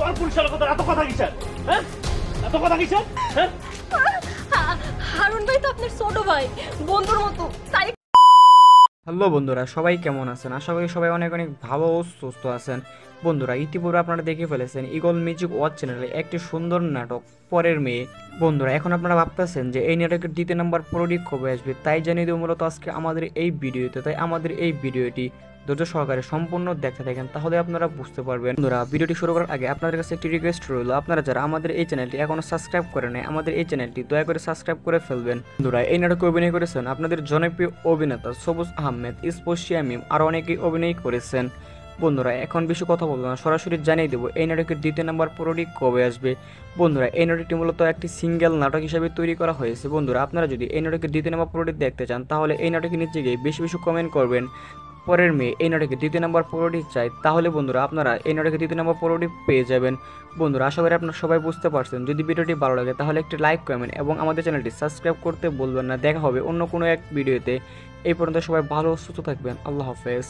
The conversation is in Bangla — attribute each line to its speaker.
Speaker 1: তোর পুলিশের কথা এত কথা কিসের? হ্যাঁ, এত কথা কিসের? হ্যাঁ,
Speaker 2: হারুন ভাই তো আপনার ছোট ভাই, বন্ধুর মতো, তাই।
Speaker 3: হ্যালো বন্ধুরা, সবাই কেমন আছেন? আশা করি সবাই অনেক অনেক ভালো ও সুস্থ আছেন। বন্ধুরা, ইতিপূর্বে আপনারা দেখে ফেলেছেন ইগল মিউজিক ওয়াচ চ্যানেলে একটি সুন্দর নাটক পরের মেয়ে। বন্ধুরা, এখন আপনারা ভাবতেছেন যে এই নাটকের দ্বিতীয় নাম্বার পরোডি কবে আসবে, তাই জানিয়ে দেবো মূলত আজকে আমাদের এই ভিডিওতে। তাই আমাদের এই ভিডিওটি ধৈর্য সহকারে সম্পূর্ণ দেখতে থাকেন, তাহলে আপনারা বুঝতে পারবেন। বন্ধুরা, ভিডিওটি শুরু করার আগে আপনাদের কাছে একটি রিকোয়েস্ট রইল, আপনারা যারা আমাদের এই চ্যানেলটি এখনো সাবস্ক্রাইব করে নেয়, আমাদের এই চ্যানেলটি দয়া করে সাবস্ক্রাইব করে ফেলবেন। বন্ধুরা, এই নাটকে অভিনয় করেছেন আপনাদের জনপ্রিয় অভিনেতা সবুজ আহমেদ, স্পর্শিয়া মিম, আরও অনেকেই অভিনয় করেছেন। বন্ধুরা, এখন বেশি কথা বলবো না, সরাসরি জানিয়ে দেবো এই নাটকের দ্বিতীয় নাম্বার পরোডি কবে আসবে। বন্ধুরা, এই নাটকটি মূলত একটি সিঙ্গেল নাটক হিসেবে তৈরি করা হয়েছে। বন্ধুরা, আপনারা যদি এই নাটকের দ্বিতীয় নাম্বার পরোডি দেখতে চান, তাহলে এই নাটকের নিচে গিয়ে বেশি বেশি কমেন্ট করবেন পরের মেয়ে এই নাটকে দ্বিতীয় নাম্বার পরোডি চাই, তাহলে বন্ধুরা আপনারা এই নাটকে দ্বিতীয় নাম্বার পরোডি পেয়ে যাবেন। বন্ধুরা, আশা করি আপনারা সবাই বুঝতে পারছেন। যদি ভিডিওটি ভালো লাগে তাহলে একটি লাইক করবেন এবং আমাদের চ্যানেলটি সাবস্ক্রাইব করতে বলবেন না। দেখা হবে অন্য কোনো এক ভিডিওতে। এই পর্যন্ত সবাই ভালো সুস্থ থাকবেন। আল্লাহ হাফেজ।